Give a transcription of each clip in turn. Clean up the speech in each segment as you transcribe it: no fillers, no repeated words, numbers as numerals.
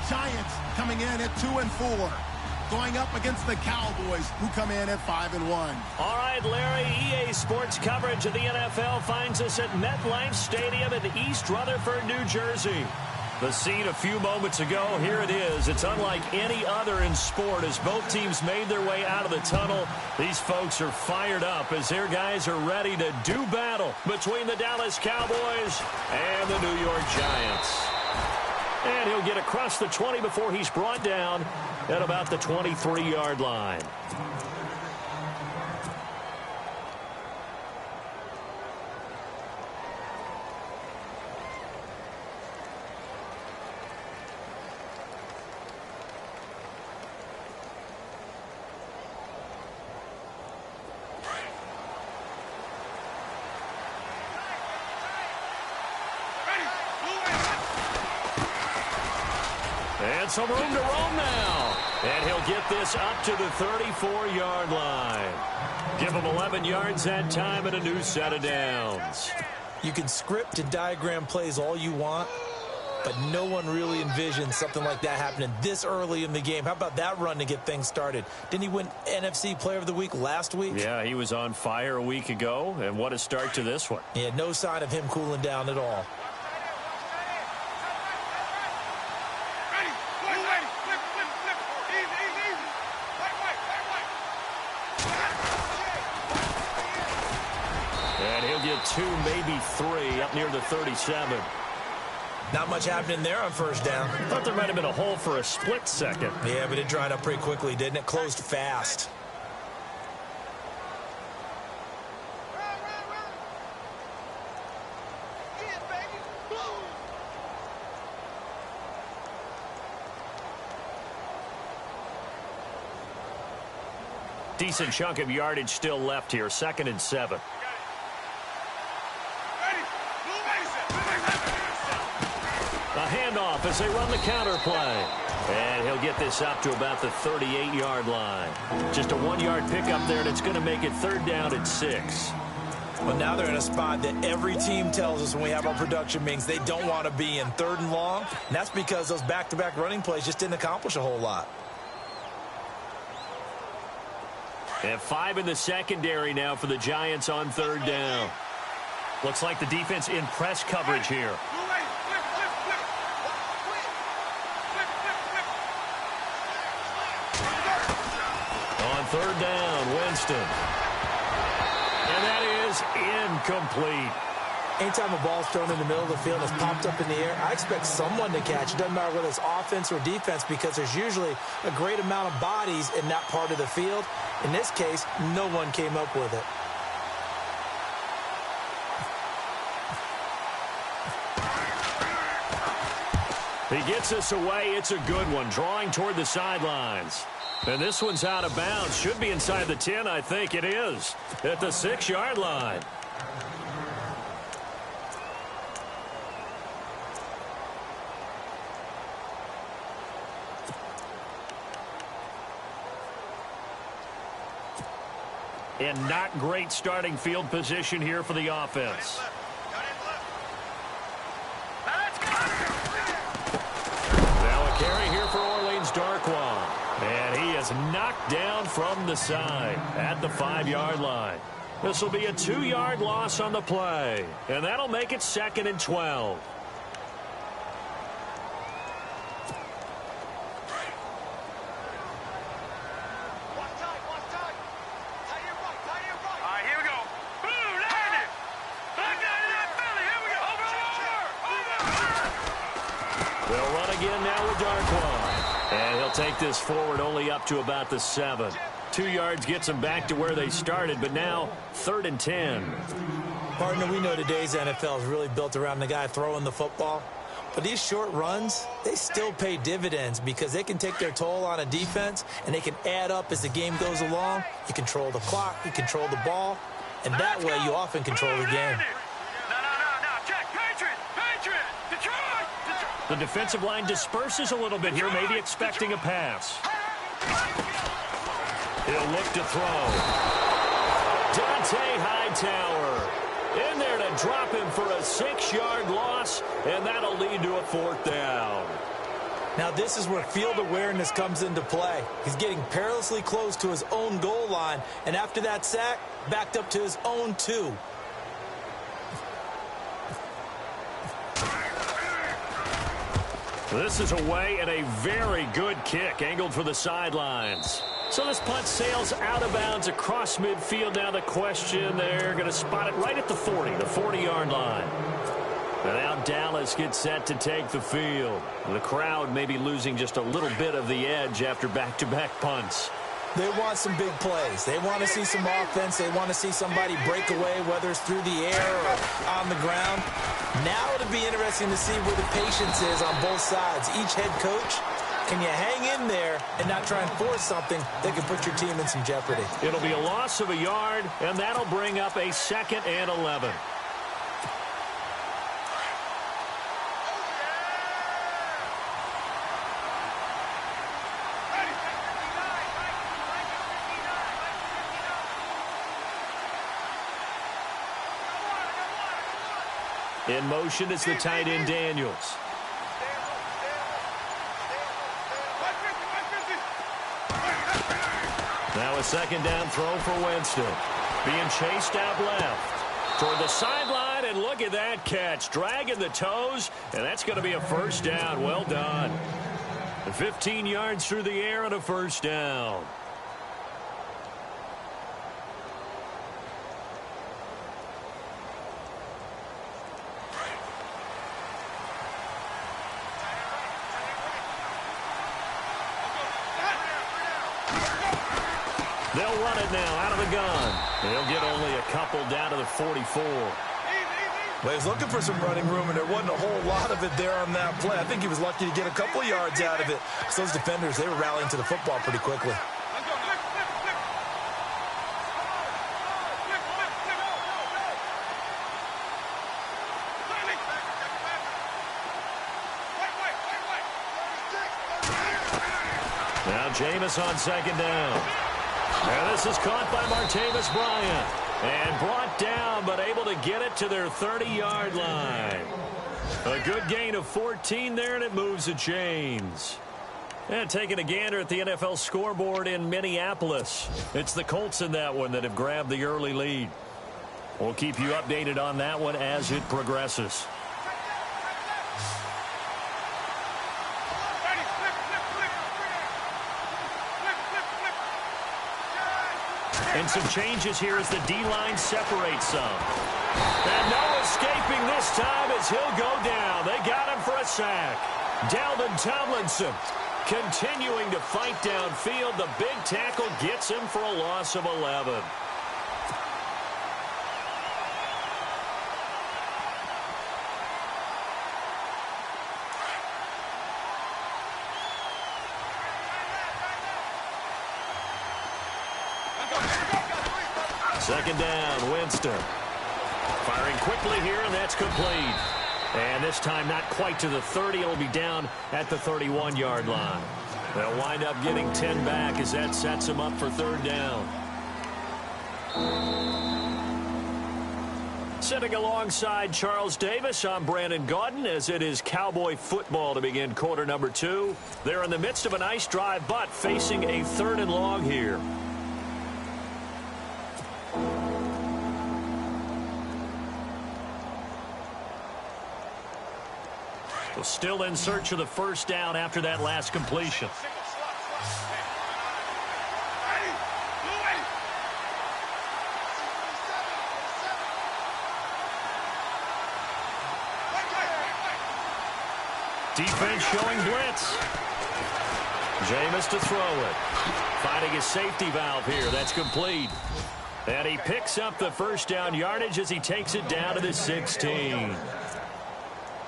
Giants coming in at 2-4. Going up against the Cowboys, who come in at 5-1. All right, Larry, EA Sports coverage of the NFL finds us at MetLife Stadium in East Rutherford, New Jersey. The scene a few moments ago, here it is. It's unlike any other in sport as both teams made their way out of the tunnel. These folks are fired up as their guys are ready to do battle between the Dallas Cowboys and the New York Giants. And he'll get across the 20 before he's brought down at about the 23-yard line. And some room to roam now. And he'll get this up to the 34-yard line. Give him 11 yards that time and a new set of downs. You can script and diagram plays all you want, but no one really envisions something like that happening this early in the game. How about that run to get things started? Didn't he win NFC Player of the Week last week? Yeah, he was on fire a week ago, and what a start to this one. Yeah, no sign of him cooling down at all. And he'll get 2, maybe 3 up near the 37. Not much happening there on first down. Thought there might have been a hole for a split second. Yeah, but it dried up pretty quickly, didn't it? Closed fast. Decent chunk of yardage still left here. 2nd and 7. A handoff as they run the counter play. And he'll get this up to about the 38-yard line. Just a 1-yard pickup there, and it's going to make it 3rd down at 6. Well, now they're in a spot that every team tells us when we have our production meetings they don't want to be in, 3rd and long. And that's because those back-to-back running plays just didn't accomplish a whole lot. And 5 in the secondary now for the Giants on 3rd down. Looks like the defense in press coverage here. On 3rd down, Winston. And that is incomplete. Anytime a ball's thrown in the middle of the field and it's popped up in the air, I expect someone to catch it. Doesn't matter whether it's offense or defense because there's usually a great amount of bodies in that part of the field. In this case, no one came up with it. He gets us away. It's a good one. Drawing toward the sidelines. And this one's out of bounds. Should be inside the 10, I think it is. At the 6-yard line. And not great starting field position here for the offense. Now a carry here for Orleans Darkwa. And he is knocked down from the side at the 5-yard line. This will be a 2-yard loss on the play. And that'll make it 2nd and 12. They'll run again now with Darkwa. And he'll take this forward only up to about the 7. 2 yards gets them back to where they started, but now 3rd and 10. Partner, we know today's NFL is really built around the guy throwing the football. But these short runs, they still pay dividends because they can take their toll on a defense and they can add up as the game goes along. You control the clock, you control the ball, and that way you often control the game. The defensive line disperses a little bit here, maybe expecting a pass. He'll look to throw. Dante Hightower in there to drop him for a 6-yard loss, and that'll lead to a 4th down. Now this is where field awareness comes into play. He's getting perilously close to his own goal line, and after that sack, backed up to his own 2. This is away and a very good kick angled for the sidelines. So this punt sails out of bounds across midfield. Now the question, they're going to spot it right at the 40, the 40-yard line. And now Dallas gets set to take the field. The crowd may be losing just a little bit of the edge after back-to-back punts. They want some big plays. They want to see some offense. They want to see somebody break away, whether it's through the air or on the ground. Now it'll be interesting to see where the patience is on both sides. Each head coach, can you hang in there and not try and force something that can put your team in some jeopardy? It'll be a loss of a yard, and that'll bring up a 2nd and 11. In motion is the tight end Daniels. Now a 2nd down throw for Winston. Being chased out left. Toward the sideline, and look at that catch. Dragging the toes, and that's going to be a 1st down. Well done. 15 yards through the air and a 1st down. They'll run it now out of the gun. They'll get only a couple down to the 44. Well, he was looking for some running room, and there wasn't a whole lot of it there on that play. I think he was lucky to get a couple yards out of it. So those defenders, they were rallying to the football pretty quickly. Now Jameis on 2nd down. And this is caught by Martavis Bryant. And brought down, but able to get it to their 30-yard line. A good gain of 14 there, and it moves the chains. And taking a gander at the NFL scoreboard in Minneapolis. It's the Colts in that one that have grabbed the early lead. We'll keep you updated on that one as it progresses. And some changes here as the D-line separates some. And no escaping this time as he'll go down. They got him for a sack. Dalvin Tomlinson continuing to fight downfield. The big tackle gets him for a loss of 11. Second down, Winston. Firing quickly here, and that's complete. And this time not quite to the 30. It'll be down at the 31-yard line. They'll wind up getting 10 back as that sets them up for 3rd down. Sitting alongside Charles Davis, I'm Brandon Gaudin as it is Cowboy football to begin quarter number 2. They're in the midst of a nice drive, but facing a 3rd and long here. Still in search of the 1st down after that last completion. Defense showing blitz. Jameis to throw it. Finding his safety valve here. That's complete. And he picks up the 1st down yardage as he takes it down to the 16.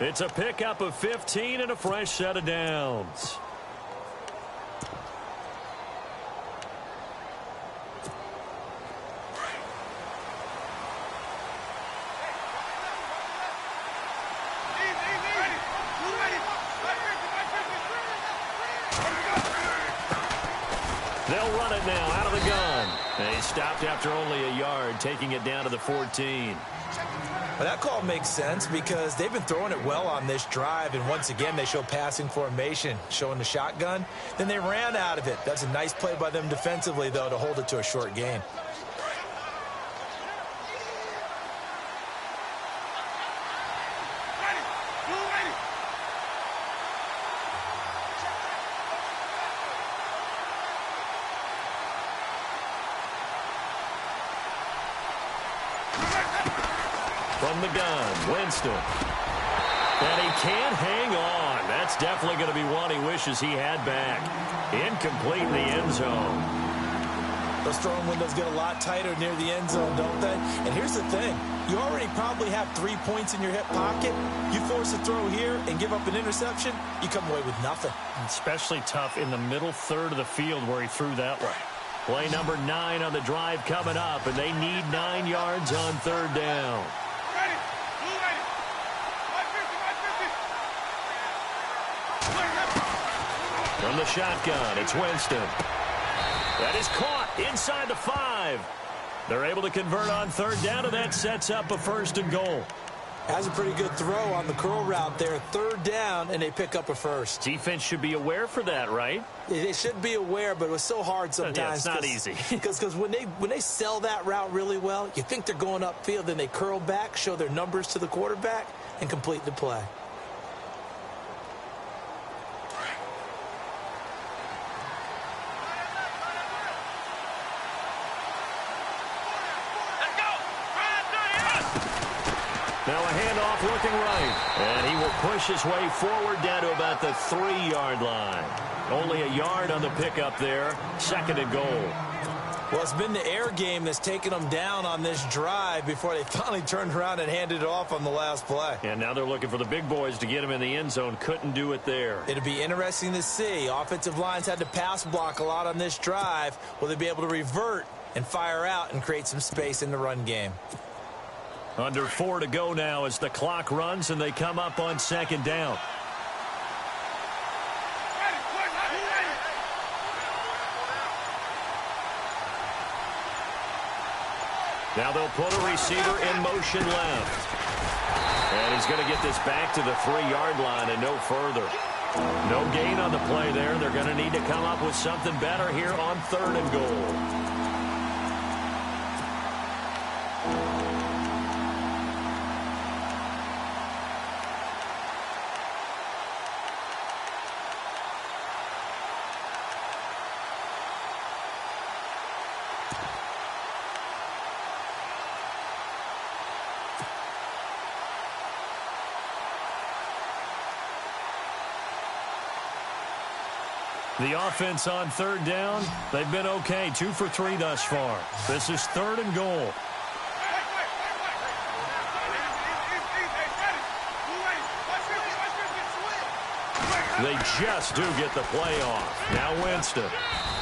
It's a pickup of 15 and a fresh set of downs. They'll run it now out of the gun. And he stopped after only a yard, taking it down to the 14. Well, that call makes sense because they've been throwing it well on this drive, and once again, they show passing formation, showing the shotgun. Then they ran out of it. That's a nice play by them defensively, though, to hold it to a short gain. From the gun, Winston. And he can't hang on. That's definitely going to be one he wishes he had back. Incomplete in the end zone. Those throwing windows get a lot tighter near the end zone, don't they? And here's the thing. You already probably have 3 points in your hip pocket. You force a throw here and give up an interception, you come away with nothing. Especially tough in the middle third of the field where he threw that one. Play number 9 on the drive coming up, and they need 9 yards on third down. From the shotgun, it's Winston. That is caught inside the 5. They're able to convert on third down, and that sets up a 1st and goal. Has a pretty good throw on the curl route there. Third down, and they pick up a 1st. Defense should be aware for that, right? They should be aware, but it was so hard sometimes. Yeah, it's not easy. Because when they sell that route really well, you think they're going upfield, then they curl back, show their numbers to the quarterback, and complete the play. Now a handoff looking right. And he will push his way forward down to about the 3-yard line. Only a yard on the pickup there. 2nd and goal. Well, it's been the air game that's taken them down on this drive before they finally turned around and handed it off on the last play. And now they're looking for the big boys to get him in the end zone. Couldn't do it there. It'll be interesting to see. Offensive lines had to pass block a lot on this drive. Will they be able to revert and fire out and create some space in the run game? Under 4 to go now as the clock runs and they come up on 2nd down. Now they'll put a receiver in motion left. And he's going to get this back to the 3-yard line and no further. No gain on the play there. They're going to need to come up with something better here on 3rd and goal. The offense on 3rd down, they've been okay. 2 for 3 thus far. This is 3rd and goal. They just do get the play off. Now Winston.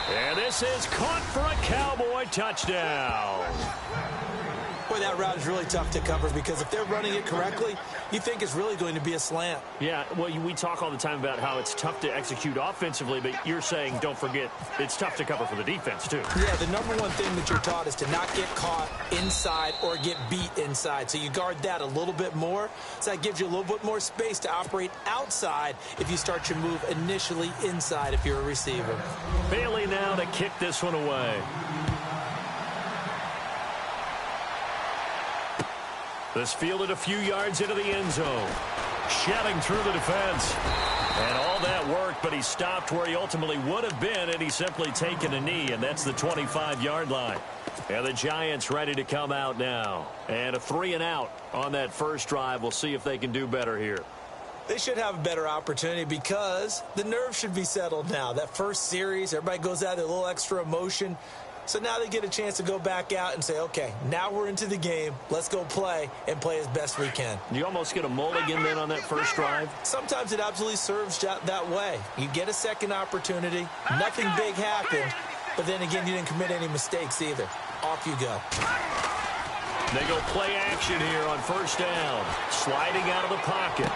And this is caught for a Cowboy touchdown. Boy, that route is really tough to cover because if they're running it correctly, you think it's really going to be a slant. Yeah, well, we talk all the time about how it's tough to execute offensively, but you're saying, don't forget, it's tough to cover for the defense, too. Yeah, the number one thing that you're taught is to not get caught inside or get beat inside. So you guard that a little bit more. So that gives you a little bit more space to operate outside if you start your move initially inside if you're a receiver. Bailey now to kick this one away. This fielded a few yards into the end zone. Shedding through the defense. And all that work, but he stopped where he ultimately would have been, and he's simply taken a knee, and that's the 25-yard line. And the Giants ready to come out now. And a 3-and-out on that first drive. We'll see if they can do better here. They should have a better opportunity because the nerves should be settled now. That first series, everybody goes out with a little extra emotion. So now they get a chance to go back out and say, okay, now we're into the game. Let's go play and play as best we can. You almost get a mulligan then on that first drive? Sometimes it absolutely serves that way. You get a second opportunity. Nothing big happened. But then again, you didn't commit any mistakes either. Off you go. They go play action here on first down. Sliding out of the pocket.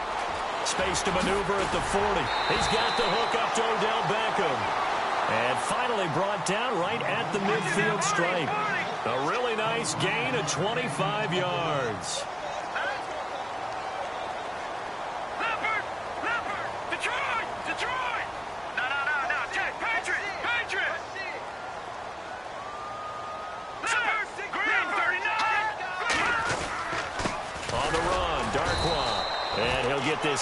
Space to maneuver at the 40. He's got the hook up to Odell Beckham. And finally brought down right at the midfield stripe. A really nice gain of 25 yards.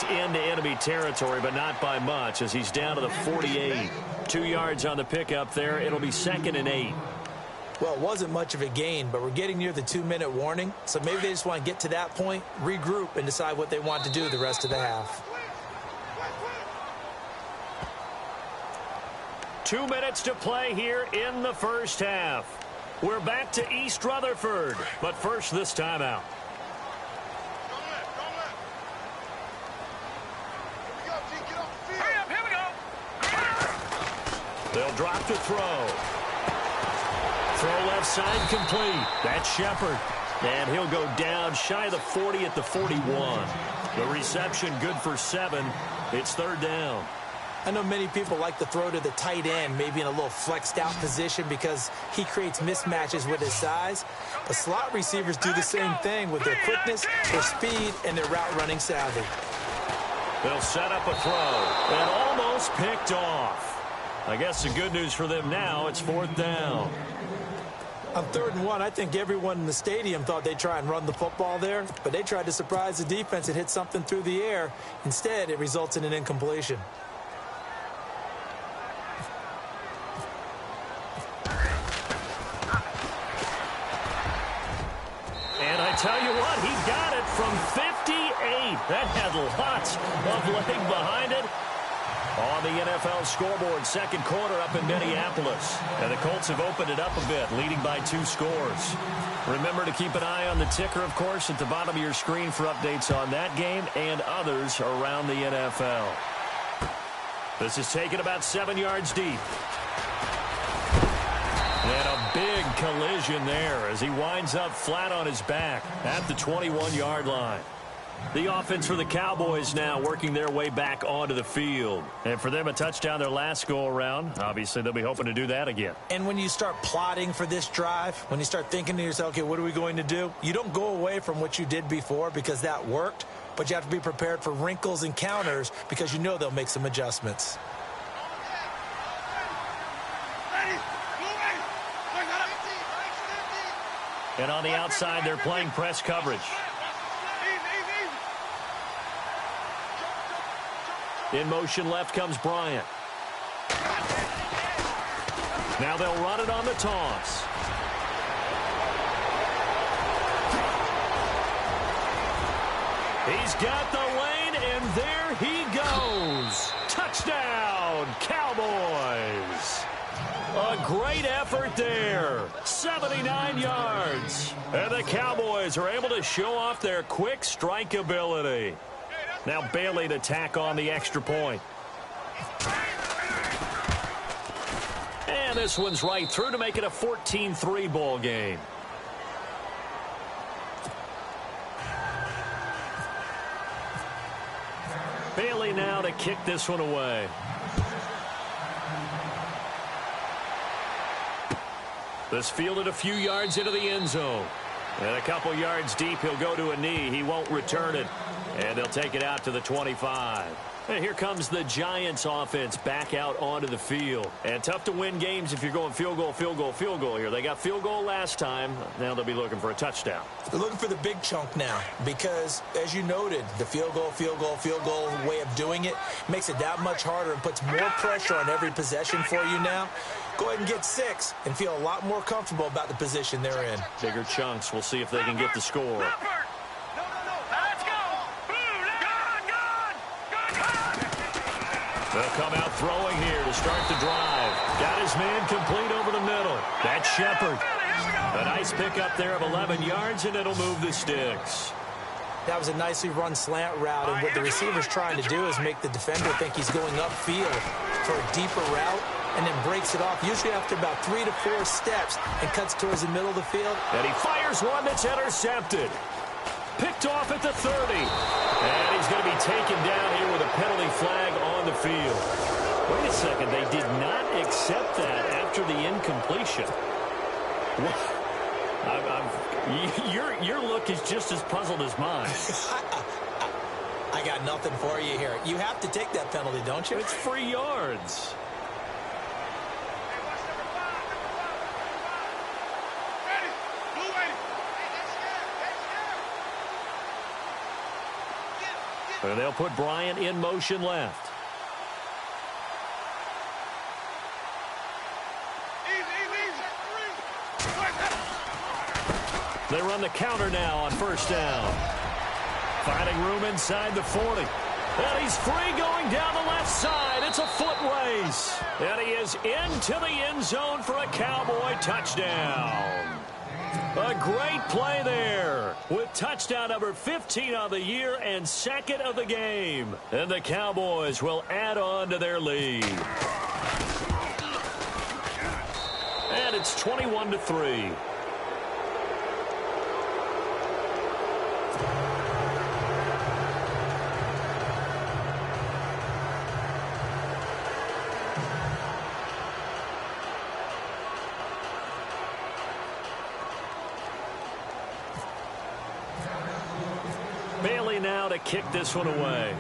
this into enemy territory, but not by much as he's down to the 48. 2 yards on the pickup there. It'll be 2nd and 8. Well, it wasn't much of a gain, but we're getting near the 2-minute warning, so maybe they just want to get to that point, regroup, and decide what they want to do the rest of the half. 2 minutes to play here in the first half. We're back to East Rutherford, but first this timeout. Here we go. They'll drop to throw. Throw left side complete. That's Shepard. And he'll go down shy of the 40 at the 41. The reception good for 7. It's 3rd down. I know many people like to throw to the tight end, maybe in a little flexed out position because he creates mismatches with his size. But slot receivers do the same thing with their quickness, their speed, and their route running savvy. They'll set up a throw and almost picked off. I guess the good news for them now, it's 4th down. On 3rd and 1, I think everyone in the stadium thought they'd try and run the football there, but they tried to surprise the defense and hit something through the air. Instead, it results in an incompletion. And I tell you what, he got it from 58. That had lots of leg behind it. On the NFL scoreboard, 2nd quarter up in Minneapolis. And the Colts have opened it up a bit, leading by 2 scores. Remember to keep an eye on the ticker, of course, at the bottom of your screen for updates on that game and others around the NFL. This is taken about 7 yards deep. And a big collision there as he winds up flat on his back at the 21-yard line. The offense for the Cowboys now working their way back onto the field. And for them, a touchdown their last go-around. Obviously, they'll be hoping to do that again. And when you start plotting for this drive, when you start thinking to yourself, okay, what are we going to do? You don't go away from what you did before because that worked, but you have to be prepared for wrinkles and counters because you know they'll make some adjustments. And on the outside, they're playing press coverage. In motion left comes Bryant. Now they'll run it on the toss. He's got the lane, and there he goes. Touchdown, Cowboys. A great effort there. 79 yards. And the Cowboys are able to show off their quick strike ability. Now Bailey to tack on the extra point. And this one's right through to make it a 14-3 ball game. Bailey now to kick this one away. This fielded a few yards into the end zone. And a couple yards deep, he'll go to a knee. He won't return it. And they'll take it out to the 25. And here comes the Giants offense back out onto the field. And tough to win games if you're going field goal, field goal, field goal here. They got field goal last time. Now they'll be looking for a touchdown. They're looking for the big chunk now because, as you noted, the field goal way of doing it makes it that much harder and puts more pressure on every possession for you now. Go ahead and get 6 and feel a lot more comfortable about the position they're in. Bigger chunks. We'll see if they can get the score. They'll come out throwing here to start the drive. Got his man complete over the middle. That's Shepard. A nice pickup there of 11 yards, and it'll move the sticks. That was a nicely run slant route, and what the receiver's trying to do is make the defender think he's going upfield for a deeper route, and then breaks it off, usually after about 3 to 4 steps, and cuts towards the middle of the field. And he fires one that's intercepted. Picked off at the 30. And he's going to be taken down here with a penalty flag on the field. Wait a second. They did not accept that after the incompletion. Your look is just as puzzled as mine. I got nothing for you here. You have to take that penalty, don't you? It's 3 yards. And they'll put Bryant in motion left. They run the counter now on first down. Finding room inside the 40. And he's free going down the left side. It's a foot race. And he is into the end zone for a Cowboy touchdown. A great play there with touchdown number 15 of the year and second of the game. And the Cowboys will add on to their lead. And it's 21-3. Bailey now to kick this one away.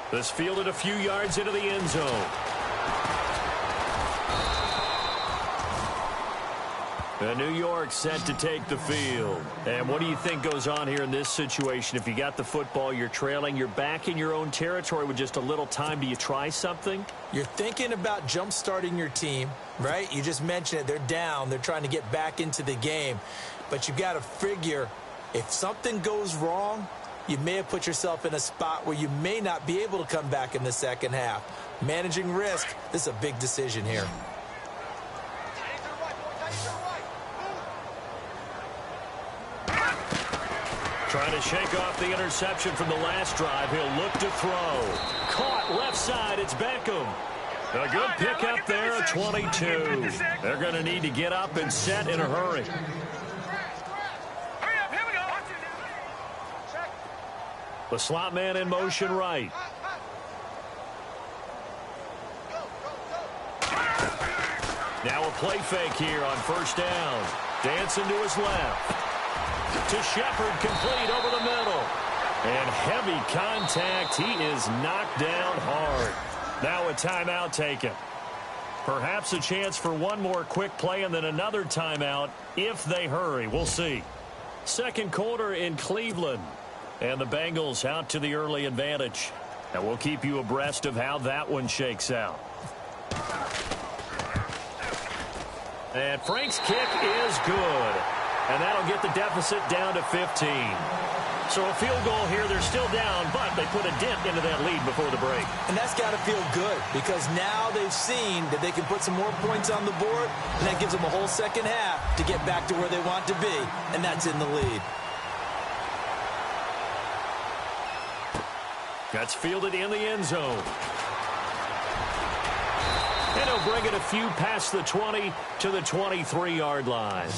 This fielded a few yards into the end zone. And New York set to take the field. And what do you think goes on here in this situation? If you got the football, you're trailing, you're back in your own territory with just a little time. Do you try something? You're thinking about jump-starting your team, right? You just mentioned it. They're down. They're trying to get back into the game. But you've got to figure if something goes wrong, you may have put yourself in a spot where you may not be able to come back in the second half. Managing risk, this is a big decision here. Trying to shake off the interception from the last drive. He'll look to throw. Caught left side. It's Beckham. A good pickup there at 22. They're going to need to get up and set in a hurry. The slot man in motion right. Now a play fake here on first down. Dancing to his left. To Shepard, complete over the middle. And heavy contact. He is knocked down hard. Now a timeout taken. Perhaps a chance for one more quick play and then another timeout if they hurry. We'll see. Second quarter in Cleveland. And the Bengals out to the early advantage. And we'll keep you abreast of how that one shakes out. And Frank's kick is good. And that'll get the deficit down to 15. So a field goal here. They're still down, but they put a dent into that lead before the break. And that's got to feel good because now they've seen that they can put some more points on the board, and that gives them a whole second half to get back to where they want to be, and that's in the lead. That's fielded in the end zone. And he'll bring it a few past the 20 to the 23-yard line.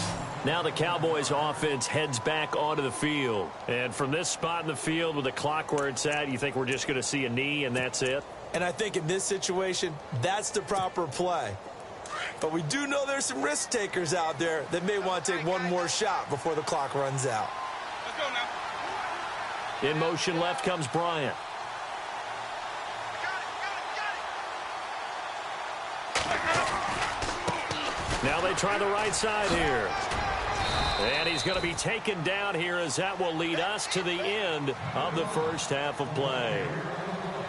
Now the Cowboys offense heads back onto the field. And from this spot in the field with the clock where it's at, you think we're just going to see a knee and that's it? And I think in this situation, that's the proper play. But we do know there's some risk takers out there that may want to take one more shot before the clock runs out. Let's go now. In motion left comes Bryant. Now they try the right side here. And he's going to be taken down here as that will lead us to the end of the first half of play.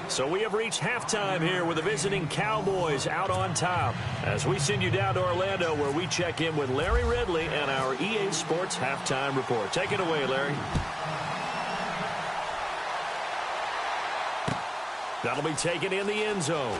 So we have reached halftime here with the visiting Cowboys out on top. As we send you down to Orlando where we check in with Larry Ridley and our EA Sports Halftime Report. Take it away, Larry. That'll be taken in the end zone.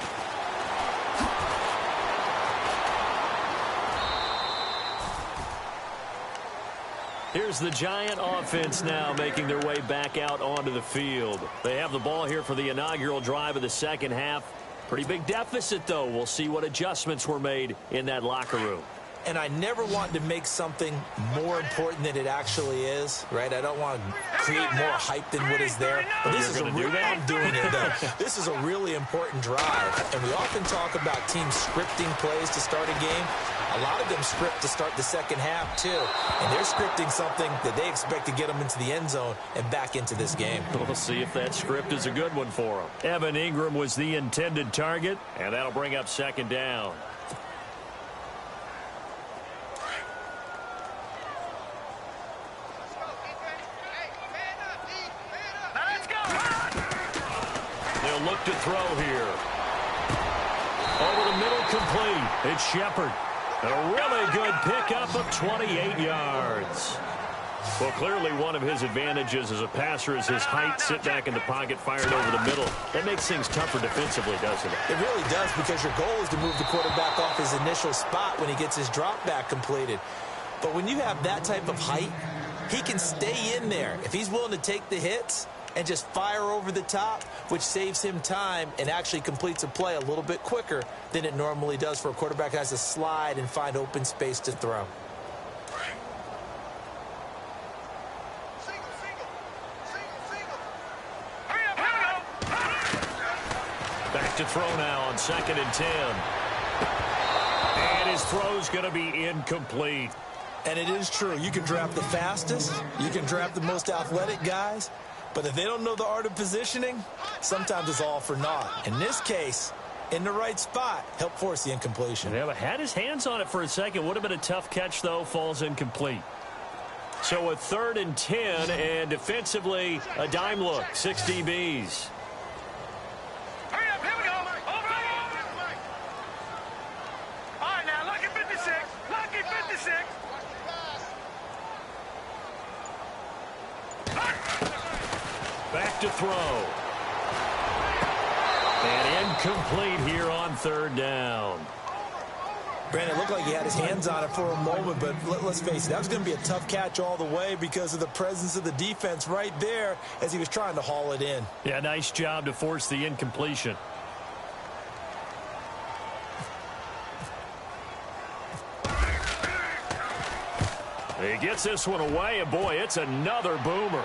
Here's the Giant offense now making their way back out onto the field. They have the ball here for the inaugural drive of the second half. Pretty big deficit, though. We'll see what adjustments were made in that locker room. And I never want to make something more important than it actually is, right? I don't want to create more hype than what is there. But this is a real, I'm doing it, though. This is a really important drive. And we often talk about teams scripting plays to start a game. A lot of them script to start the second half, too. And they're scripting something that they expect to get them into the end zone and back into this game. We'll see if that script is a good one for them. Evan Ingram was the intended target, and that'll bring up second down. They'll look to throw here. Over the middle, complete. It's Shepard. A really good pickup of 28 yards. Well, clearly one of his advantages as a passer is his height, sit back in the pocket, fired over the middle. That makes things tougher defensively, doesn't it? It really does, because your goal is to move the quarterback off his initial spot when he gets his drop back completed. But when you have that type of height, he can stay in there. If he's willing to take the hits and just fire over the top, which saves him time and actually completes a play a little bit quicker than it normally does for a quarterback who has to slide and find open space to throw. Back to throw now on 2nd and 10. And his throw's going to be incomplete. And it is true. You can draft the fastest. You can draft the most athletic guys. But if they don't know the art of positioning, sometimes it's all for naught. In this case, in the right spot, help force the incompletion. Yeah, but had his hands on it for a second. Would have been a tough catch, though. Falls incomplete. So a 3rd and 10, and defensively, a dime look. 6 DBs. Hurry up, here we go. Over. All right, now, lucky 56. Lucky 56. Back to throw. And incomplete here on 3rd down. Brandon, it looked like he had his hands on it for a moment, but let's face it, that was going to be a tough catch all the way because of the presence of the defense right there as he was trying to haul it in. Yeah, nice job to force the incompletion. He gets this one away, and boy, it's another boomer.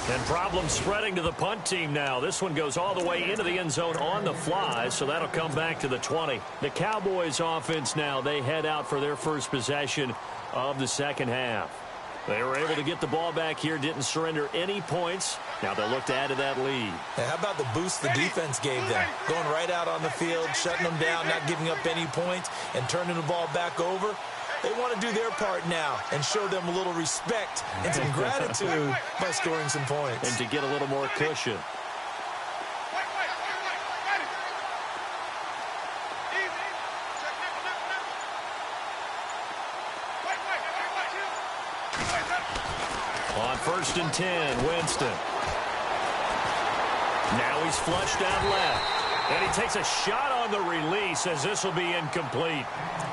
And problems spreading to the punt team now. This one goes all the way into the end zone on the fly, so that'll come back to the 20. The Cowboys offense now, they head out for their first possession of the second half. They were able to get the ball back here, didn't surrender any points. Now they'll look to add to that lead. How about the boost the defense gave them? Going right out on the field, shutting them down, not giving up any points, and turning the ball back over. They want to do their part now and show them a little respect and some gratitude by scoring some points. And to get a little more cushion. On 1st and 10, Winston. Now he's flushed out left. And he takes a shot on the release as this will be incomplete.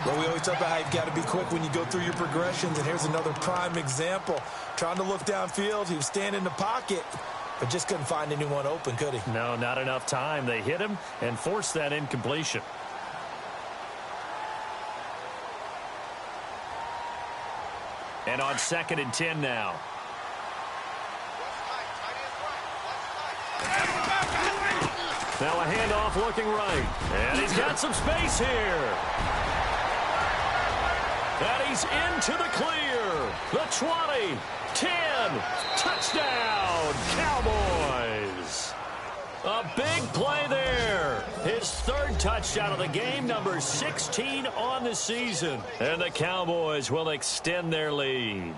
Well, we always talk about how you've got to be quick when you go through your progressions, and here's another prime example. Trying to look downfield, he was standing in the pocket, but just couldn't find anyone open, could he? No, not enough time. They hit him and forced that incompletion. And on 2nd and 10 now. Now a handoff looking right. And he's got some space here. And he's into the clear. The 20, 10, touchdown, Cowboys. A big play there. His 3rd touchdown of the game, number 16 on the season. And the Cowboys will extend their lead.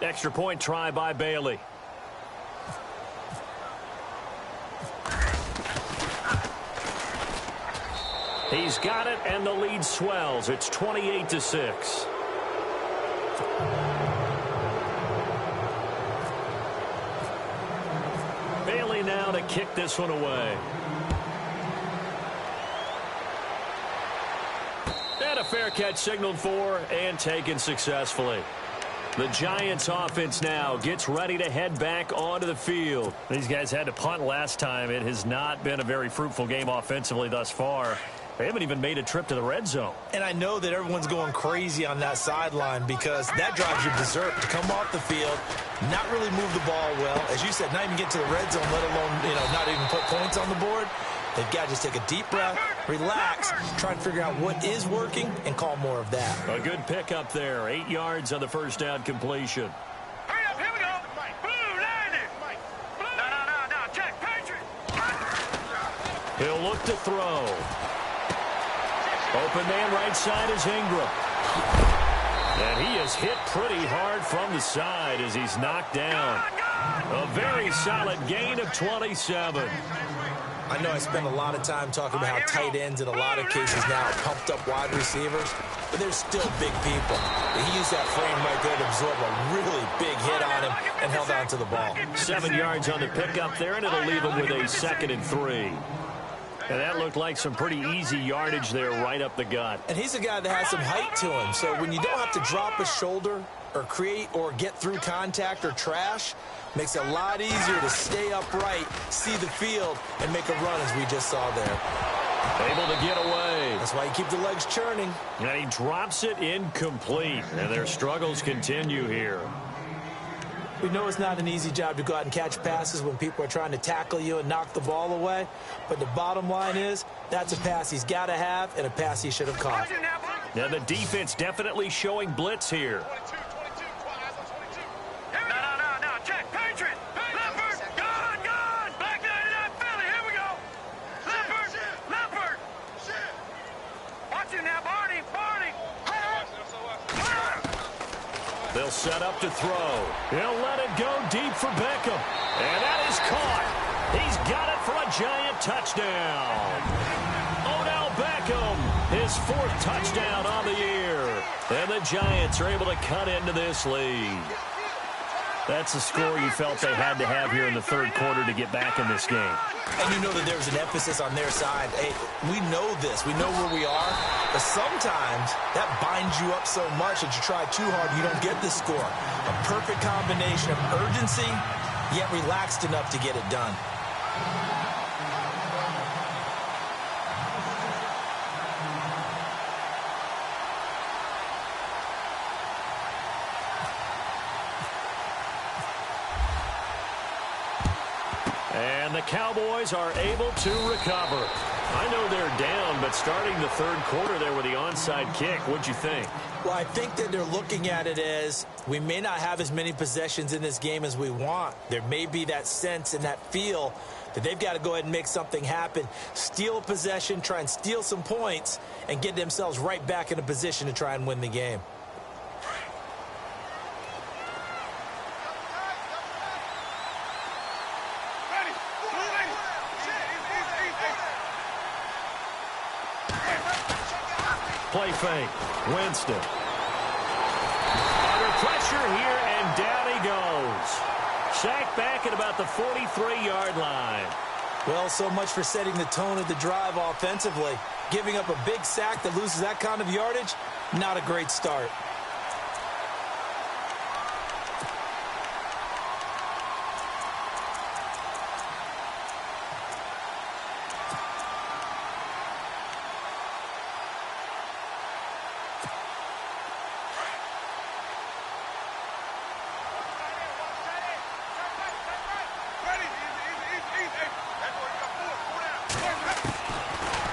Extra point try by Bailey. He's got it, and the lead swells. It's 28-6. Bailey now to kick this one away. And a fair catch signaled for and taken successfully. The Giants offense now gets ready to head back onto the field. These guys had to punt last time. It has not been a very fruitful game offensively thus far. They haven't even made a trip to the red zone. And I know that everyone's going crazy on that sideline because that drives you berserk to come off the field, not really move the ball well. As you said, not even get to the red zone, let alone, not even put points on the board. They've got to just take a deep breath, relax, try and figure out what is working, and call more of that. A good pickup there. 8 yards on the first down completion. Hurry up, here we go. Blue, land it. No, check, Patriot. He'll look to throw. Open man right side is Ingram. And he is hit pretty hard from the side as he's knocked down. A very solid gain of 27. I know I spend a lot of time talking about how tight ends in a lot of cases now are pumped up wide receivers, but they're still big people. He used that frame right there to absorb a really big hit on him and held on to the ball. 7 yards on the pickup there, and it'll leave him with a 2nd and 3. And that looked like some pretty easy yardage there right up the gut. And he's a guy that has some height to him, so when you don't have to drop a shoulder or create or get through contact or trash, makes it a lot easier to stay upright, see the field, and make a run as we just saw there. Able to get away. That's why you keep the legs churning. And he drops it incomplete, and their struggles continue here. We know it's not an easy job to go out and catch passes when people are trying to tackle you and knock the ball away, but the bottom line is that's a pass he's got to have and a pass he should have caught. Now the defense definitely showing blitz here. No, check, Patriot, Leopard, gone, back 99, Philly, here we go. Leopard, watch it now, Barney. They'll set up to throw. He'll let it go deep for Beckham. And that is caught. He's got it for a giant touchdown. Odell Beckham, his 4th touchdown on the year. And the Giants are able to cut into this lead. That's the score you felt they had to have here in the 3rd quarter to get back in this game. And you know that there was an emphasis on their side. Hey, we know this. We know where we are. But sometimes that binds you up so much that you try too hard, you don't get the score. A perfect combination of urgency, yet relaxed enough to get it done. And the Cowboys are able to recover. I know they're down, but starting the 3rd quarter there with the onside kick, what'd you think? Well, I think that they're looking at it as we may not have as many possessions in this game as we want. There may be that sense and that feel that they've got to go ahead and make something happen, steal a possession, try and steal some points, and get themselves right back in a position to try and win the game. Play fake. Winston. Under pressure here, and down he goes. Sacked back at about the 43-yard line. Well, so much for setting the tone of the drive offensively. Giving up a big sack that loses that kind of yardage, not a great start.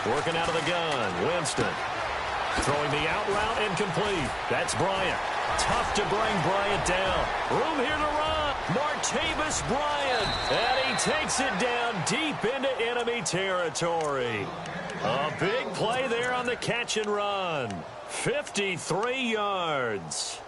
Working out of the gun, Winston. Throwing the out route incomplete. That's Bryant. Tough to bring Bryant down. Room here to run. Martavis Bryant. And he takes it down deep into enemy territory. A big play there on the catch and run. 53 yards.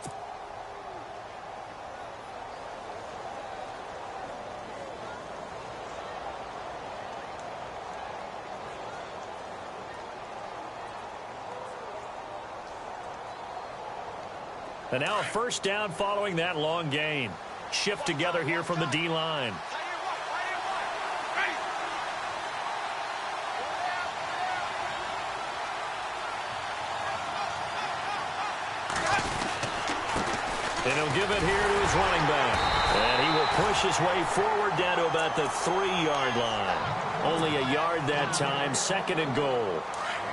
And now a first down following that long gain. Shift together here from the D-line. And he'll give it here to his running back. And he will push his way forward down to about the 3-yard line. Only a yard that time, 2nd and goal.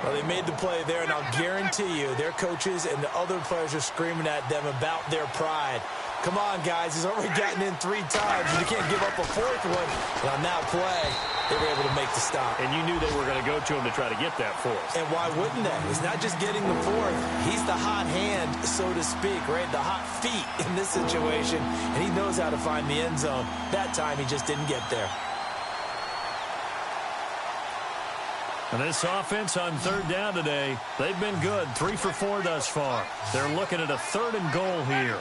Well, they made the play there, and I'll guarantee you their coaches and the other players are screaming at them about their pride. Come on, guys. He's already gotten in 3 times. You can't give up a 4th one. And on that play, they were able to make the stop. And you knew they were going to go to him to try to get that 4th. And why wouldn't they? It's not just getting the 4th. He's the hot hand, so to speak, right? The hot feet in this situation. And he knows how to find the end zone. That time, he just didn't get there. And this offense on third down today, they've been good. 3 for 4 thus far. They're looking at a 3rd and goal here.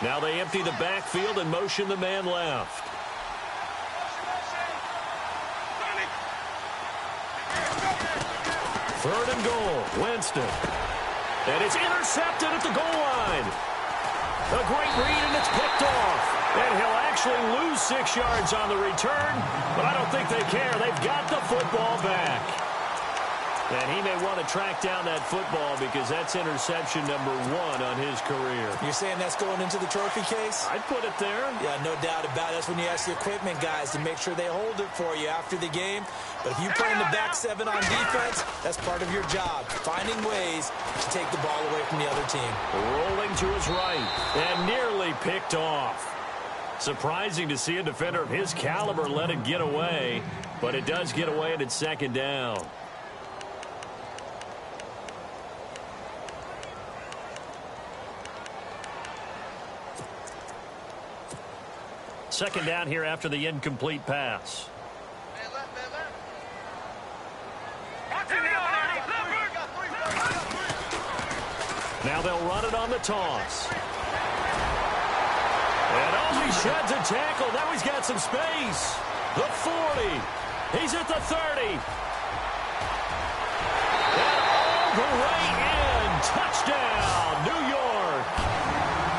Now they empty the backfield and motion the man left. 3rd and goal, Winston. And it's intercepted at the goal line. A great read, and it's picked off. And he'll actually lose 6 yards on the return, but I don't think they care. They've got the football back. And he may want to track down that football because that's interception number 1 on his career. You're saying that's going into the trophy case? I'd put it there. Yeah, no doubt about it. That's when you ask the equipment guys to make sure they hold it for you after the game. But if you play in the back 7 on defense, that's part of your job, finding ways to take the ball away from the other team. Rolling to his right and nearly picked off. Surprising to see a defender of his caliber let it get away, but it does get away and it's 2nd down. Second down here after the incomplete pass. Now they'll run it on the toss. And oh, he sheds a tackle. Now he's got some space. The 40. He's at the 30. And all the way in. Touchdown, New York.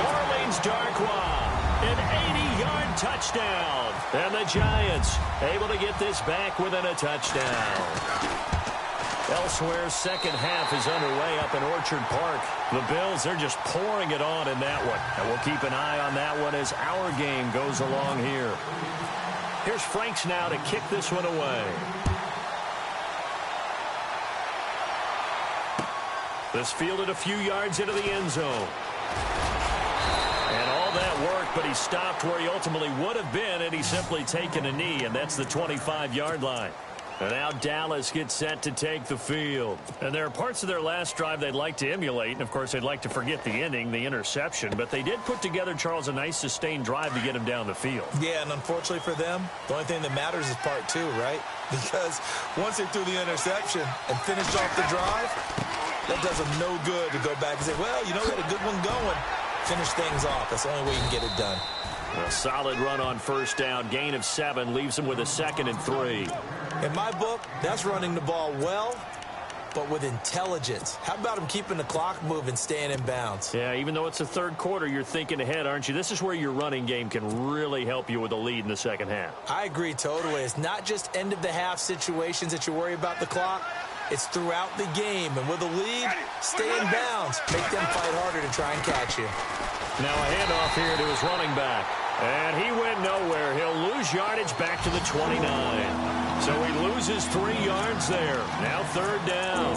Orleans Darkwa. An 80-yard touchdown. And the Giants able to get this back within a touchdown. Elsewhere, second half is underway up in Orchard Park. The Bills, they're just pouring it on in that one. And we'll keep an eye on that one as our game goes along here. Here's Franks now to kick this one away. This fielded a few yards into the end zone. And all that work, but he stopped where he ultimately would have been had he simply taken a knee, and that's the 25-yard line. And now Dallas gets set to take the field. And there are parts of their last drive they'd like to emulate. And, of course, they'd like to forget the ending, the interception. But they did put together, Charles, a nice sustained drive to get him down the field. Yeah, and unfortunately for them, the only thing that matters is part 2, right? Because once they threw the interception and finished off the drive, that does them no good to go back and say, well, you know, we had a good one going. Finish things off. That's the only way you can get it done. A solid run on first down. Gain of 7 leaves him with a 2nd and 3. In my book, that's running the ball well, but with intelligence. How about him keeping the clock moving, staying in bounds? Yeah, even though it's the 3rd quarter, you're thinking ahead, aren't you? This is where your running game can really help you with a lead in the second half. I agree totally. It's not just end-of-the-half situations that you worry about the clock. It's throughout the game. And with a lead, stay in bounds. Make them fight harder to try and catch you. Now a handoff here to his running back. And he went nowhere. He'll lose yardage back to the 29. So he loses 3 yards there. Now 3rd down.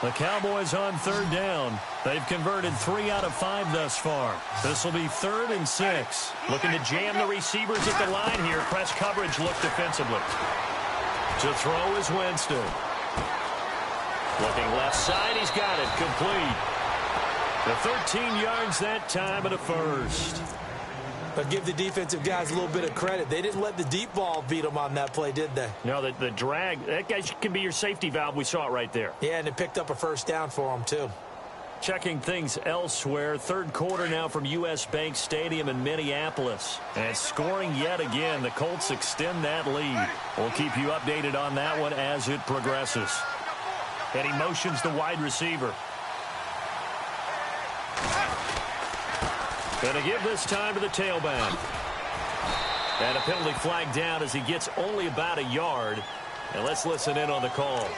The Cowboys on 3rd down. They've converted 3 out of 5 thus far. This will be 3rd and 6. Looking to jam the receivers at the line here. Press coverage look defensively. To throw is Winston. Looking left side, he's got it. Complete. The 13 yards that time and a 1st. But give the defensive guys a little bit of credit. They didn't let the deep ball beat them on that play, did they? No, the drag, that guy can be your safety valve. We saw it right there. Yeah, and it picked up a 1st down for them, too. Checking things elsewhere. 3rd quarter now from U.S. Bank Stadium in Minneapolis. And scoring yet again. The Colts extend that lead. We'll keep you updated on that one as it progresses. And he motions the wide receiver. Going to give this time to the tailback. And a penalty flag down as he gets only about a yard. And let's listen in on the call.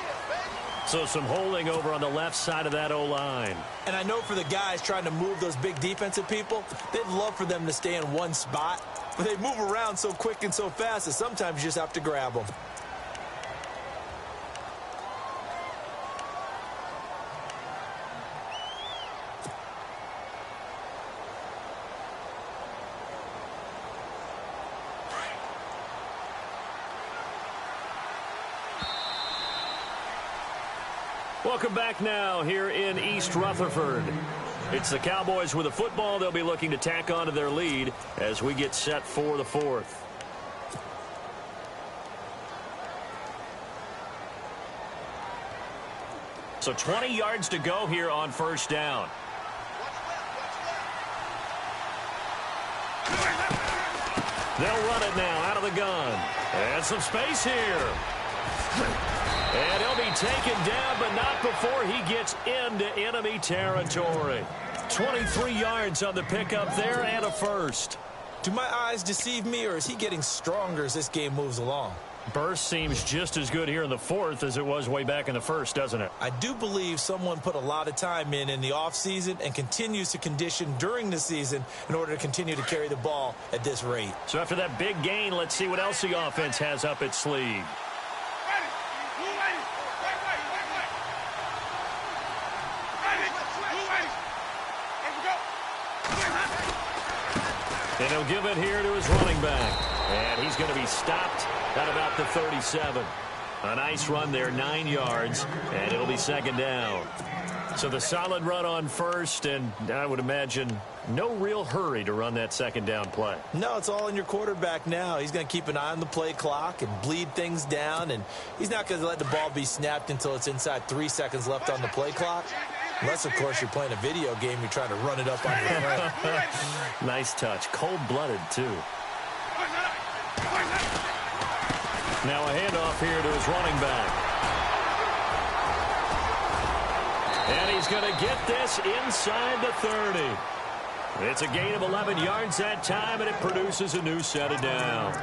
So some holding over on the left side of that O-line. And I know for the guys trying to move those big defensive people, they'd love for them to stay in one spot. But they move around so quick and so fast that sometimes you just have to grab them. Welcome back now here in East Rutherford. It's the Cowboys with a football. They'll be looking to tack on to their lead as we get set for the fourth. So 20 yards to go here on first down. They'll run it now out of the gun. And some space here. And he'll be taken down, but not before he gets into enemy territory. 23 yards on the pickup there and a first. Do my eyes deceive me, or is he getting stronger as this game moves along? Burst seems just as good here in the fourth as it was way back in the first, doesn't it? I do believe someone put a lot of time in the offseason and continues to condition during the season in order to continue to carry the ball at this rate. So after that big gain, let's see what else the offense has up its sleeve. And he'll give it here to his running back. And he's going to be stopped at about the 37. A nice run there, 9 yards, and it'll be second down. So the solid run on first, and I would imagine no real hurry to run that second down play. No, it's all in your quarterback now. He's going to keep an eye on the play clock and bleed things down, and he's not going to let the ball be snapped until it's inside 3 seconds left on the play clock. Unless, of course, you're playing a video game, you're trying to run it up on your friend. Nice touch. Cold-blooded, too. Now a handoff here to his running back. And he's going to get this inside the 30. It's a gain of 11 yards that time, and it produces a new set of downs.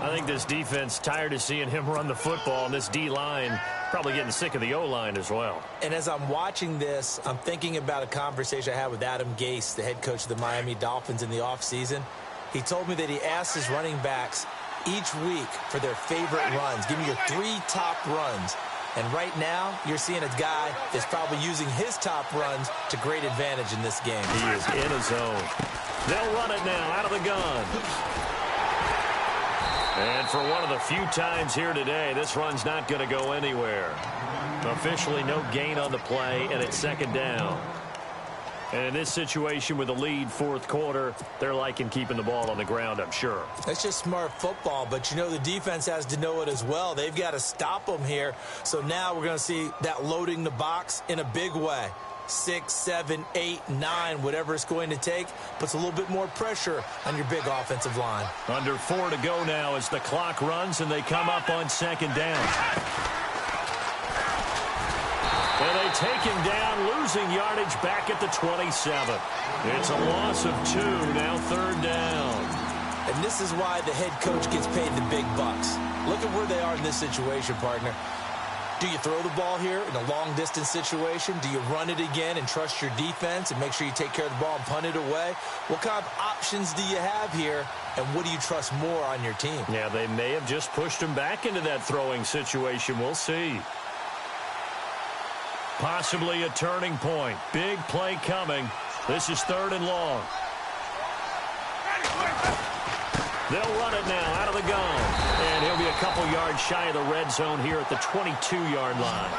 I think this defense tired of seeing him run the football, and this D-line probably getting sick of the O-line as well. And as I'm watching this, I'm thinking about a conversation I had with Adam Gase, the head coach of the Miami Dolphins in the offseason. He told me that he asked his running backs each week for their favorite runs. Give me your 3 top runs. And right now, you're seeing a guy that's probably using his top runs to great advantage in this game. He is in his zone. They'll run it now out of the gun. And for one of the few times here today, this run's not going to go anywhere. Officially no gain on the play, and it's second down. And in this situation with the lead fourth quarter, they're liking keeping the ball on the ground, I'm sure. That's just smart football, but you know the defense has to know it as well. They've got to stop them here. So now we're going to see that loading the box in a big way. 6, 7, 8, 9, whatever it's going to take, puts a little bit more pressure on your big offensive line. Under 4 to go now as the clock runs and they come up on second down. And they take him down, losing yardage back at the 27. It's a loss of 2, now third down. And this is why the head coach gets paid the big bucks. Look at where they are in this situation, partner. Do you throw the ball here in a long-distance situation? Do you run it again and trust your defense and make sure you take care of the ball and punt it away? What kind of options do you have here, and what do you trust more on your team? Yeah, they may have just pushed him back into that throwing situation. We'll see. Possibly a turning point. Big play coming. This is third and long. They'll run it now out of the gun. And he'll be a couple yards shy of the red zone here at the 22-yard line.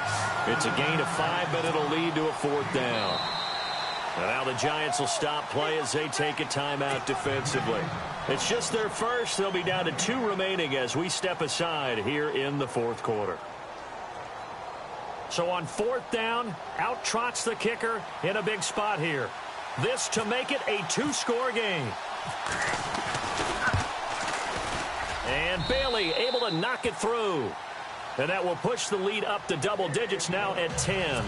It's a gain of 5, but it'll lead to a fourth down. And now the Giants will stop play as they take a timeout defensively. It's just their first. They'll be down to 2 remaining as we step aside here in the fourth quarter. So on fourth down, out trots the kicker in a big spot here. This to make it a 2-score game. And Bailey able to knock it through. And that will push the lead up to double digits now at 10.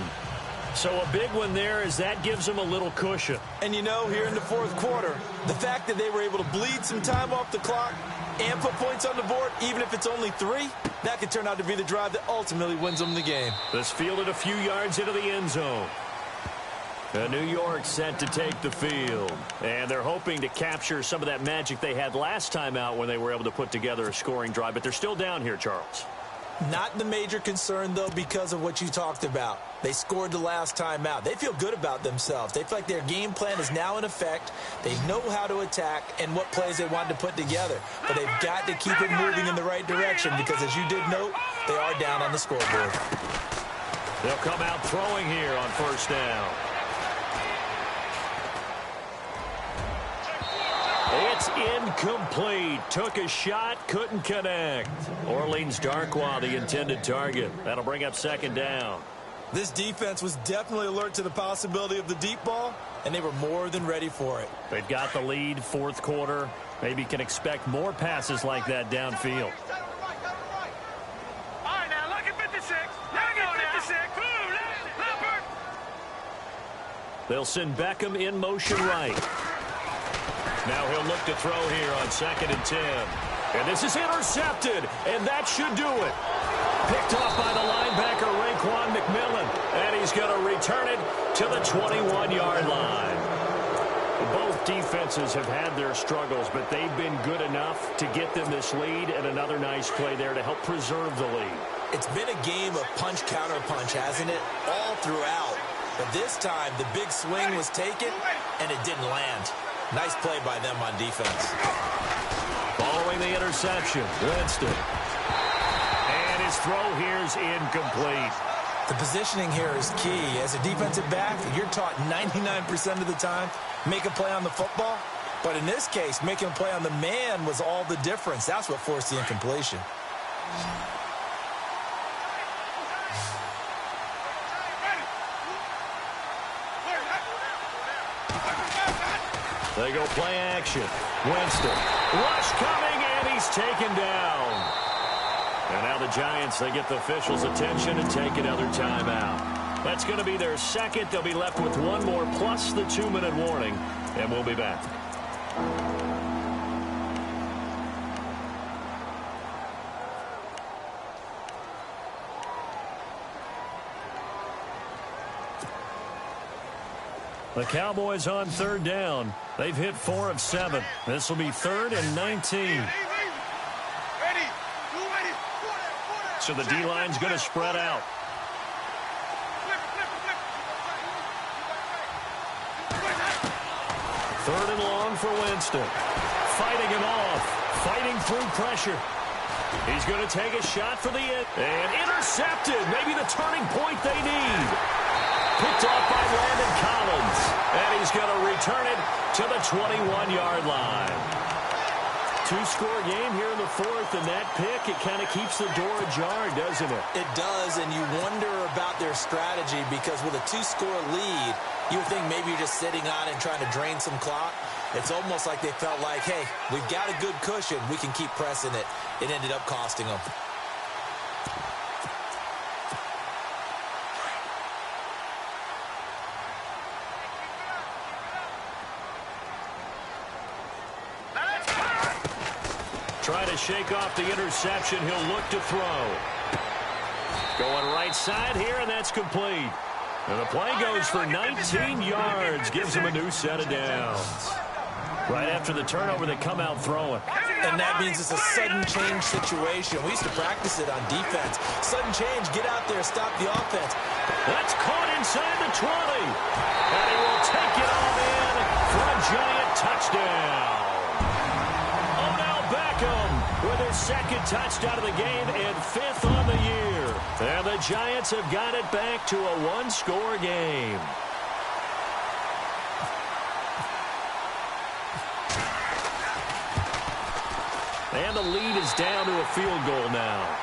So a big one there as that gives them a little cushion. And you know, here in the fourth quarter, the fact that they were able to bleed some time off the clock and put points on the board, even if it's only 3, that could turn out to be the drive that ultimately wins them the game. This fielded a few yards into the end zone. New York set to take the field. And they're hoping to capture some of that magic they had last time out when they were able to put together a scoring drive. But they're still down here, Charles. Not the major concern, though, because of what you talked about. They scored the last time out. They feel good about themselves. They feel like their game plan is now in effect. They know how to attack and what plays they wanted to put together. But they've got to keep it moving in the right direction because, as you did note, they are down on the scoreboard. They'll come out throwing here on first down. It's incomplete. Took a shot, couldn't connect. Orleans Darkwa, the intended target. That'll bring up second down. This defense was definitely alert to the possibility of the deep ball, and they were more than ready for it. They've got the lead, fourth quarter. Maybe can expect more passes like that downfield. All right, now, look at 56. Look at 56. Leopard. They'll send Beckham in motion right. Now he'll look to throw here on 2nd and 10. And this is intercepted, and that should do it. Picked off by the linebacker, Raekwon McMillan. And he's going to return it to the 21-yard line. Both defenses have had their struggles, but they've been good enough to get them this lead, and another nice play there to help preserve the lead. It's been a game of punch-counter-punch, hasn't it? All throughout. But this time, the big swing was taken, and it didn't land. Nice play by them on defense. Following the interception, Winston. And his throw here is incomplete. The positioning here is key. As a defensive back, you're taught 99% of the time, make a play on the football. But in this case, making a play on the man was all the difference. That's what forced the incompletion. They go play action. Winston. Rush coming, and he's taken down. And now the Giants, they get the officials' attention and take another timeout. That's going to be their second. They'll be left with one more plus the 2-minute warning, and we'll be back. The Cowboys on third down. They've hit 4 of 7. This will be 3rd and 19. So the D-line's going to spread out. Third and long for Winston. Fighting him off. Fighting through pressure. He's going to take a shot for the end. And intercepted. Maybe the turning point they need. Picked off by Landon Collins. And he's going to return it to the 21-yard line. 2-score game here in the 4th, and that pick, it kind of keeps the door ajar, doesn't it? It does, and you wonder about their strategy because with a 2-score lead, you would think maybe you're just sitting on it and trying to drain some clock. It's almost like they felt like, hey, we've got a good cushion. We can keep pressing it. It ended up costing them. Try to shake off the interception. He'll look to throw. Going right side here, and that's complete. And the play goes for 19 yards. Gives him a new set of downs. Right after the turnover, they come out throwing. And that means it's a sudden change situation. We used to practice it on defense. Sudden change, get out there, stop the offense. That's caught inside the 20. And he will take it all in for a Giant touchdown. Beckham with his second touchdown of the game and 5th on the year. And the Giants have got it back to a 1-score game. And the lead is down to a field goal now.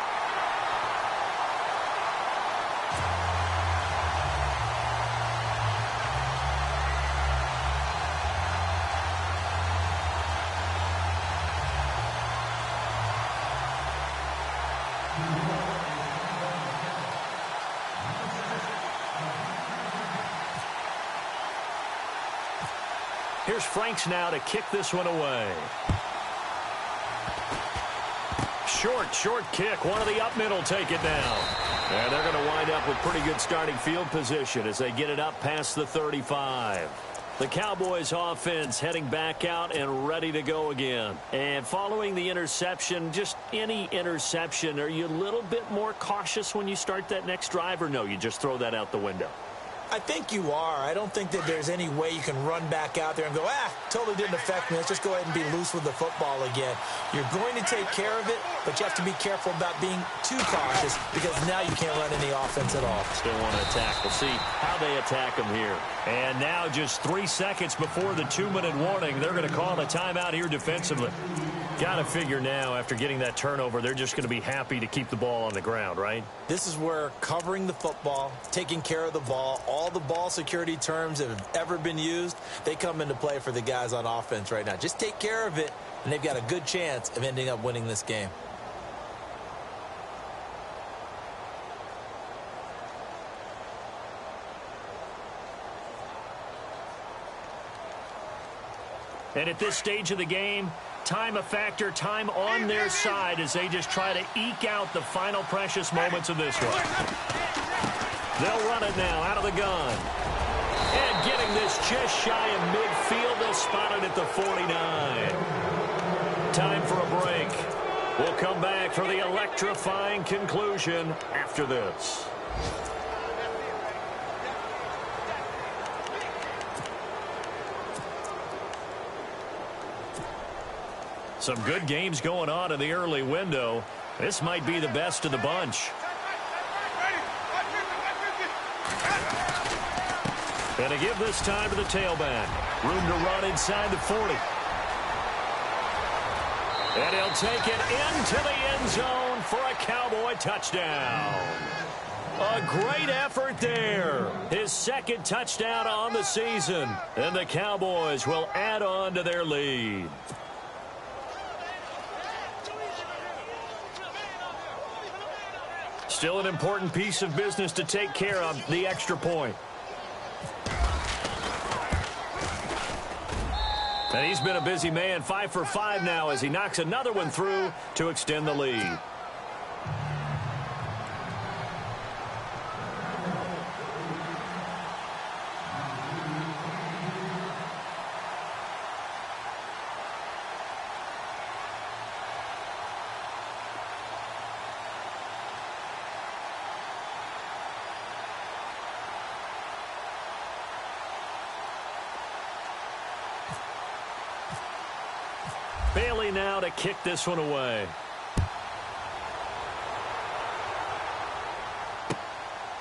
Here's Franks now to kick this one away. Short kick. One of the up middle take it down. And they're going to wind up with pretty good starting field position as they get it up past the 35. The Cowboys offense heading back out and ready to go again. And following the interception, just any interception, are you a little bit more cautious when you start that next drive, or no, you just throw that out the window? I think you are. I don't think that there's any way you can run back out there and go, totally didn't affect me. Let's just go ahead and be loose with the football again. You're going to take care of it, but you have to be careful about being too cautious because now you can't run any offense at all. Still want to attack. We'll see how they attack them here. And now just 3 seconds before the 2-minute warning, they're going to call a timeout here defensively. Got to figure now, after getting that turnover, they're just going to be happy to keep the ball on the ground, right? This is where covering the football, taking care of the ball, all the ball security terms that have ever been used, they come into play for the guys on offense right now. Just take care of it, and they've got a good chance of ending up winning this game. And at this stage of the game, time a factor, time on their side as they just try to eke out the final precious moments of this one. They'll run it now out of the gun. And getting this just shy of midfield, they'll spot it at the 49. Time for a break. We'll come back for the electrifying conclusion after this. Some good games going on in the early window. This might be the best of the bunch. And to give this time to the tailback. Room to run inside the 40. And he'll take it into the end zone for a Cowboy touchdown. A great effort there. His second touchdown on the season. And the Cowboys will add on to their lead. Still an important piece of business to take care of, the extra point. And he's been a busy man, 5 for 5 now as he knocks another one through to extend the lead. Bailey now to kick this one away.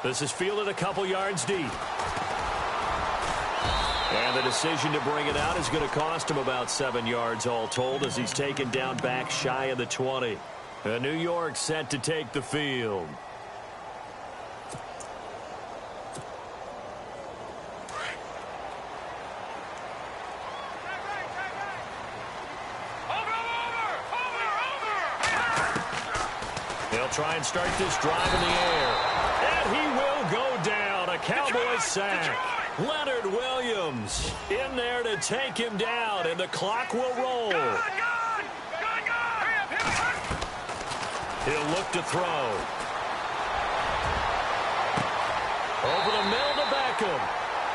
This is fielded a couple yards deep. And the decision to bring it out is going to cost him about 7 yards all told as he's taken down back shy of the 20. And New York set to take the field. Try and start this drive in the air. And he will go down. A Cowboy sack. Leonard Williams in there to take him down, and the clock will roll. He'll look to throw. Over the middle to Beckham.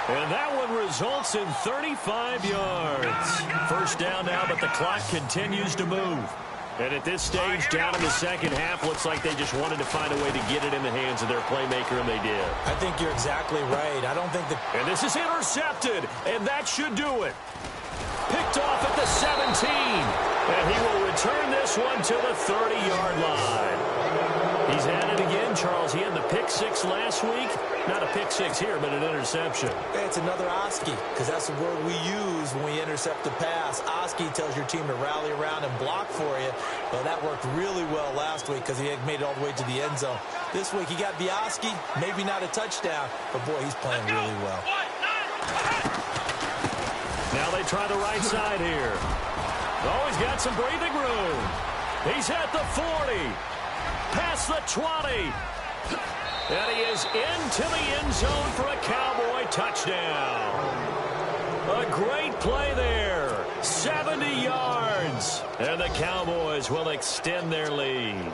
And that one results in 35 yards. First down now, but the clock continues to move. And at this stage, down in the second half, looks like they just wanted to find a way to get it in the hands of their playmaker, and they did. I think you're exactly right. I don't think that... And this is intercepted, and that should do it. Picked off at the 17. And he will return this one to the 30-yard line. He's at it again, Charles. He had the pick six last week. Not a pick six here, but an interception. It's another Oski, because that's the word we use when we intercept a pass. Oski tells your team to rally around and block for you. Well, that worked really well last week because he had made it all the way to the end zone. This week he got the Oski, maybe not a touchdown, but boy, he's playing really well. Now they try the right side here. Oh, he's got some breathing room. He's at the 40. Past the 20. And he is into the end zone for a Cowboy touchdown. A great play there. 70 yards. And the Cowboys will extend their lead.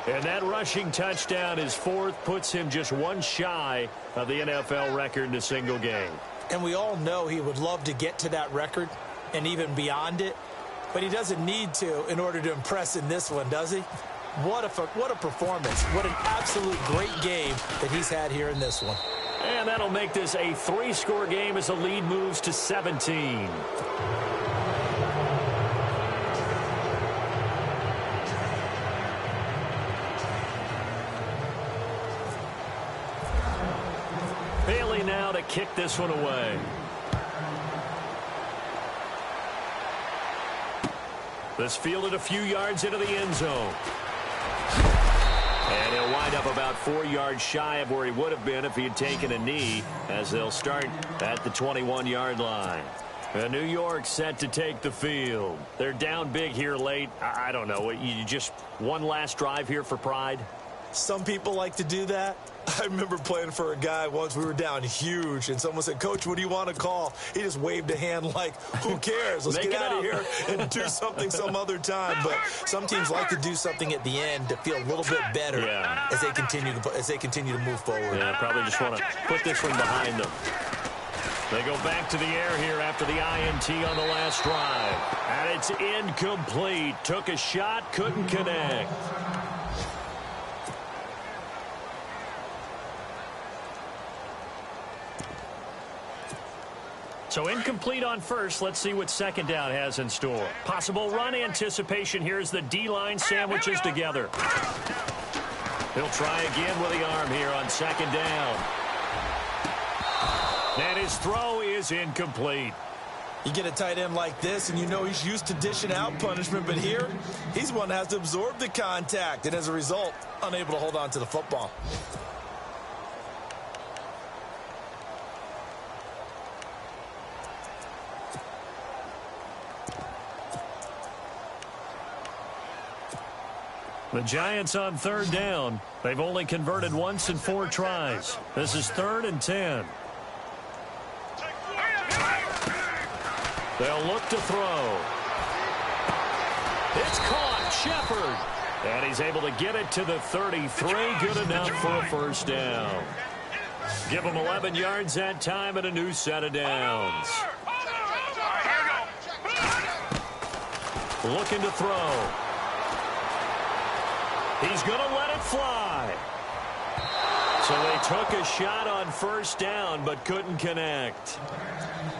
And that rushing touchdown, his fourth, puts him just one shy of the NFL record in a single game. And we all know he would love to get to that record and even beyond it. But he doesn't need to in order to impress in this one, does he? What a performance. What an absolute great game that he's had here in this one. And that'll make this a 3-score game as the lead moves to 17. Bailey now to kick this one away. This fielded a few yards into the end zone. And he'll wind up about 4 yards shy of where he would have been if he had taken a knee, as they'll start at the 21-yard line. New York set to take the field. They're down big here late. I don't know. You just one last drive here for pride? Some people like to do that. I remember playing for a guy once. We were down huge, and someone said, "Coach, what do you want to call?" He just waved a hand like, who cares? Let's get out of here and do something some other time. But some teams like to do something at the end to feel a little bit better as they continue to muse forward. Yeah, probably just want to put this one behind them. They go back to the air here after the INT on the last drive. And it's incomplete. Took a shot, couldn't connect. So incomplete on first. Let's see what second down has in store. Possible run anticipation here as the D-line sandwiches together. He'll try again with the arm here on second down. And his throw is incomplete. You get a tight end like this, and you know he's used to dishing out punishment, but here, he's one that has to absorb the contact, and as a result, unable to hold on to the football. The Giants on third down. They've only converted once in 4 tries. This is 3rd and 10. They'll look to throw. It's caught. Shepard. And he's able to get it to the 33. Good enough for a first down. Give him 11 yards that time and a new set of downs. Looking to throw. He's going to let it fly. So they took a shot on first down but couldn't connect.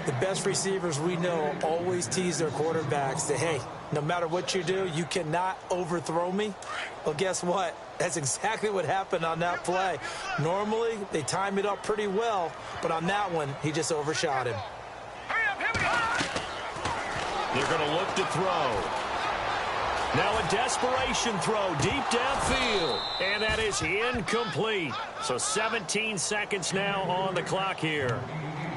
The best receivers we know always tease their quarterbacks that, hey, no matter what you do, you cannot overthrow me. Well, guess what? That's exactly what happened on that play. Normally, they time it up pretty well, but on that one, he just overshot him. They're going to look to throw. Now a desperation throw deep downfield. And that is incomplete. So 17 seconds now on the clock here.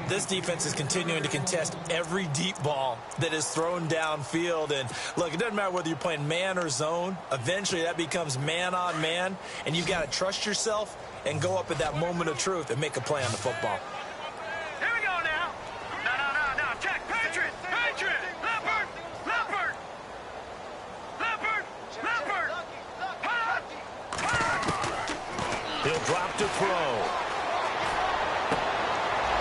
This defense is continuing to contest every deep ball that is thrown downfield. And, look, it doesn't matter whether you're playing man or zone. Eventually, that becomes man on man. And you've got to trust yourself and go up at that moment of truth and make a play on the football. Here we go now. No. Check. Patriot. Leopard. He'll drop to throw.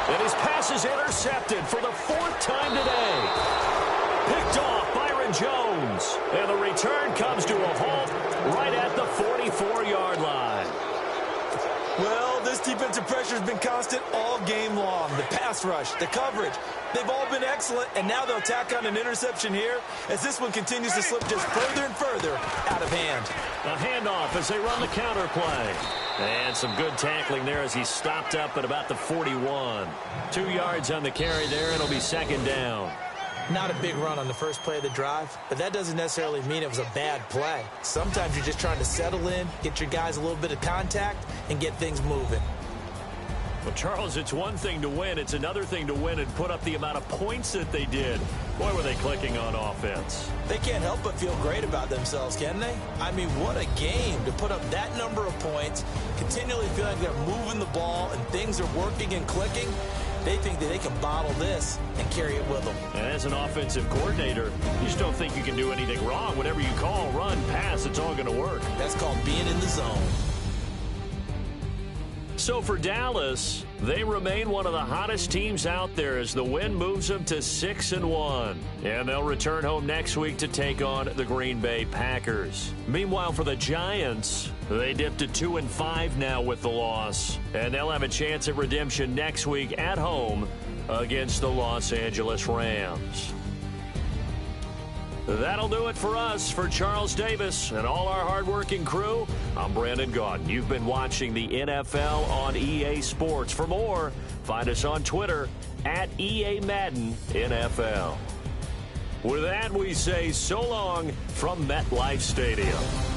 And his pass is intercepted for the 4th time today. Picked off Byron Jones. And the return comes to a halt right at the 44-yard line. Well, this defensive pressure has been constant all game long. The pass rush, the coverage, they've all been excellent, and now they'll tack on an interception here as this one continues to slip just further and further out of hand. A handoff as they run the counter play. And some good tackling there as he stopped up at about the 41. 2 yards on the carry there, and it'll be second down. Not a big run on the first play of the drive, but that doesn't necessarily mean it was a bad play. Sometimes you're just trying to settle in, get your guys a little bit of contact, and get things moving. Well, Charles, it's one thing to win. It's another thing to win and put up the amount of points that they did. Boy, were they clicking on offense. They can't help but feel great about themselves, can they? I mean, what a game to put up that number of points, continually feel like they're moving the ball and things are working and clicking. They think that they can bottle this and carry it with them. And as an offensive coordinator, you just don't think you can do anything wrong. Whatever you call, run, pass, it's all going to work. That's called being in the zone. So for Dallas, they remain one of the hottest teams out there as the win moves them to 6-1. And they'll return home next week to take on the Green Bay Packers. Meanwhile, for the Giants, They dipped to 2-5 now with the loss, and they'll have a chance at redemption next week at home against the Los Angeles Rams. That'll do it for us. For Charles Davis and all our hardworking crew, I'm Brandon Gaudin. You've been watching the NFL on EA Sports. For more, find us on Twitter at EA Madden NFL. With that, we say so long from MetLife Stadium.